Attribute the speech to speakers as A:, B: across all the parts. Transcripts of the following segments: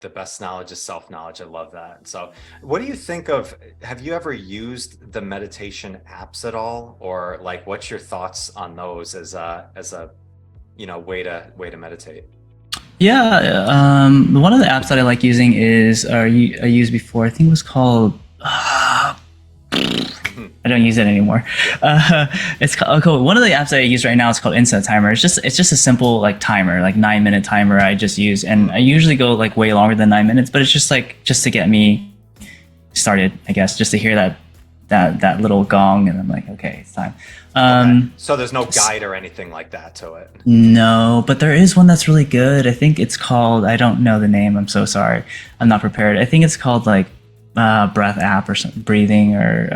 A: The best knowledge is self-knowledge. I love that. So what do you think of, have you ever used the meditation apps at all? Or like, what's your thoughts on those as a, way to meditate?
B: Yeah, one of the apps that I like using is, I used before, I think it was called,
A: Mhm.
B: I don't use it anymore.
A: Yeah.
B: Uh, it's called, okay, one of the apps that I use right now is called Instant Timer. It's just a simple like timer, like 9 minute timer I just use. And I usually go like way longer than 9 minutes, but it's just like, just to get me started, I guess, just to hear that little gong. And I'm like, okay, it's time.
A: Okay. So there's no guide or anything like that to it.
B: No, but there is one that's really good. I think it's called, I don't know the name. I'm so sorry. I'm not prepared. I think it's called like breath app or something, breathing or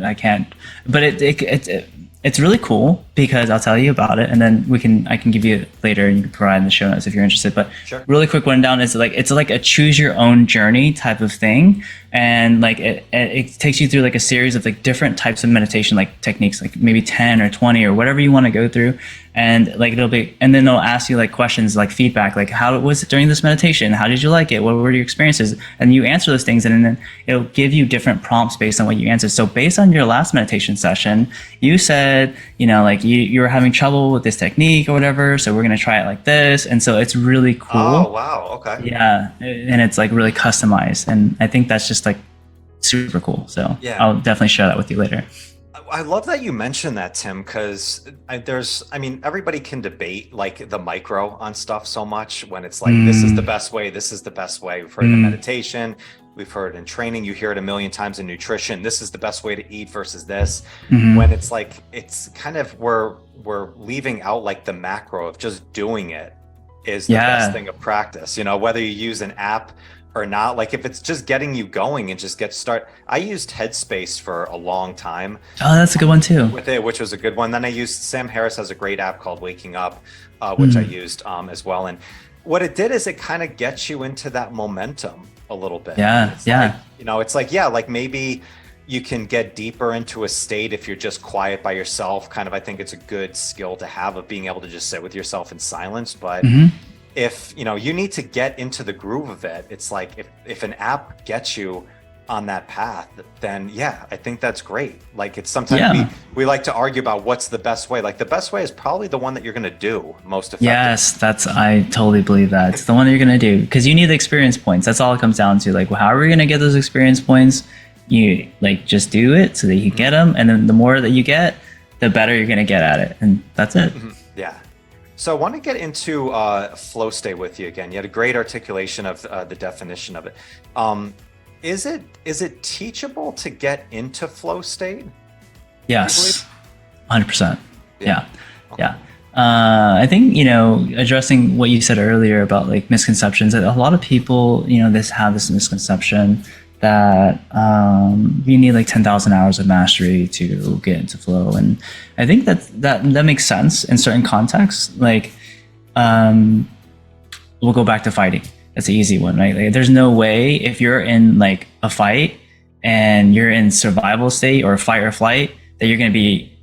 B: I can't. But it's really cool because I'll tell you about it and then I can give you it later and you can provide in the show notes if you're interested. But
A: Sure.
B: really quick rundown is like it's like a choose your own journey type of thing. And like it takes you through like a series of like different types of meditation like techniques, like maybe 10 or 20 or whatever you want to go through. And like and then they'll ask you like questions like feedback, like how was it during this meditation, how did you like it, what were your experiences, and you answer those things and then it'll give you different prompts based on what you answered. So based on your last meditation session, you said like you were having trouble with this technique or whatever, so we're going to try it like this. And so it's really
A: Oh,
B: cool.
A: wow. Okay.
B: Yeah, and it's like really customized, and I think that's just like super cool. So
A: Yeah.
B: I'll definitely share that with you later.
A: I love that you mentioned that, Tim, because I mean, everybody can debate like the micro on stuff so much when it's like, this is the
B: Mm,
A: best way, this is the best way. We've heard it in
B: mm,
A: meditation, we've heard it in training, you hear it a million times in nutrition. This is the best way to eat versus this. When
B: mm-hmm.
A: it's like, it's kind of we're leaving out like the macro of just doing it is the best
B: Yeah.
A: thing of practice. Whether you use an app or not, like if it's just getting you going and just get start. I used Headspace for a long time
B: Oh, that's a good one too.
A: with it, which was a good one. Then I used Sam Harris has a great app called Waking Up, which I
B: Mm,
A: used as well. And what it did is it kind of gets you into that momentum a little bit. And
B: yeah,
A: it's like,
B: yeah,
A: it's like, yeah, like maybe you can get deeper into a state if you're just quiet by yourself. Kind of, I think it's a good skill to have of being able to just sit with yourself in silence. But
B: hmm,
A: if you need to get into the groove of it, it's like if an app gets you on that path, then yeah, I think that's great. Like it's sometimes we
B: yeah.
A: we like to argue about what's the best way. Like the best way is probably the one that you're going to do most effectively.
B: Yes, I totally believe that. It's the one that you're gonna do because you need the experience points. That's all it comes down to. Like, well, how are we gonna get those experience points? You like just do it so that you get them, and then the more that you get, the better you're gonna get at it, and that's it.
A: Mhm. Yeah. So I want to get into flow state with you again. You had a great articulation of the definition of it. Um, is it teachable to get into flow state? Do you believe?
B: Yes, 100%.
A: Yeah.
B: Yeah,
A: Okay.
B: yeah. I think addressing what you said earlier about like misconceptions. A lot of people, have this misconception that you need like 10,000 hours of mastery to get into flow, and I think that makes sense in certain contexts. Like, um, we'll go back to fighting. That's the easy one, right? Like, there's no way if you're in like a fight and you're in survival state or fight or flight that you're going to be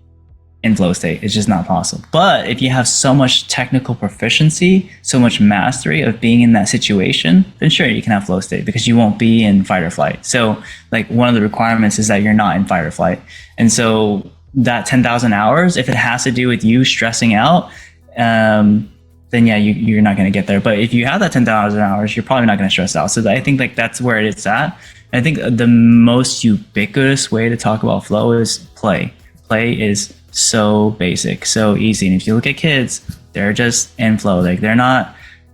B: in flow state. It's just not possible. But if you have so much technical proficiency, so much mastery of being in that situation, then sure, you can have flow state because you won't be in fight or flight. So like one of the requirements is that you're not in fight or flight. And so that 10,000 hours, if it has to do with you stressing out, then yeah, you're not going to get there. But if you have that 10,000 hours, you're probably not going to stress out. So I think like that's where it's at. I think the most ubiquitous way to talk about flow is play. Play is so basic, so easy. And if you look at kids, they're just in flow. Like they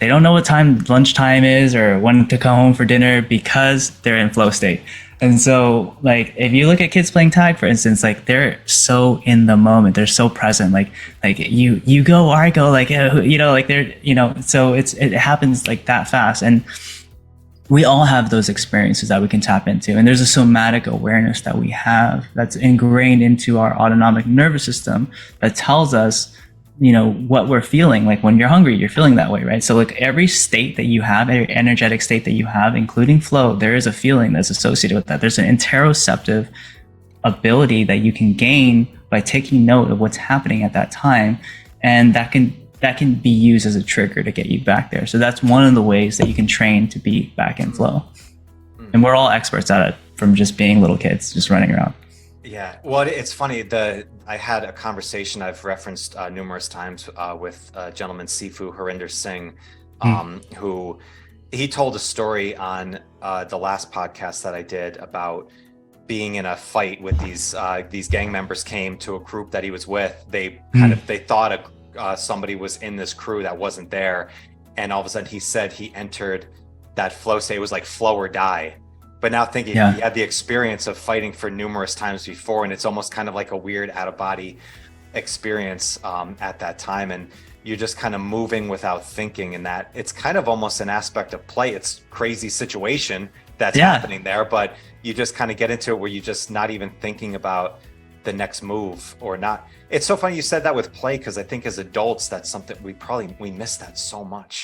B: don't know what time lunchtime is or when to come home for dinner because they're in flow state. And so like if you look at kids playing tag, for instance, like they're so in the moment, they're so present. Like you go or I go, like like they're so it happens like that fast. And we all have those experiences that we can tap into. And there's a somatic awareness that we have that's ingrained into our autonomic nervous system that tells us, what we're feeling. Like when you're hungry, you're feeling that way, right? So like every state that you have, every energetic state that you have, including flow, there is a feeling that's associated with that. There's an interoceptive ability that you can gain by taking note of what's happening at that time. And that can that can be used as a trigger to get you back there. So that's one of the ways that you can train to be back in flow. And we're all experts at it from just being little kids, just running around.
A: Yeah, well, it's funny. I had a conversation I've referenced numerous times with a gentleman, Sifu Harinder Singh, who he told a story on the last podcast that I did about being in a fight with these gang members came to a group that he was with. They they thought somebody was in this crew that wasn't there, and all of a sudden he said he entered that flow state. It was like flow or die. But now thinking he had the experience of fighting for numerous times before, and it's almost kind of like a weird out of body experience at that time, and you're just kind of moving without thinking, and that it's kind of almost an aspect of play. It's crazy situation that's happening there, but you just kind of get into it where you're just not even thinking about the next move or not. It's so funny you said that with play, because I think as adults, that's something we miss that so much.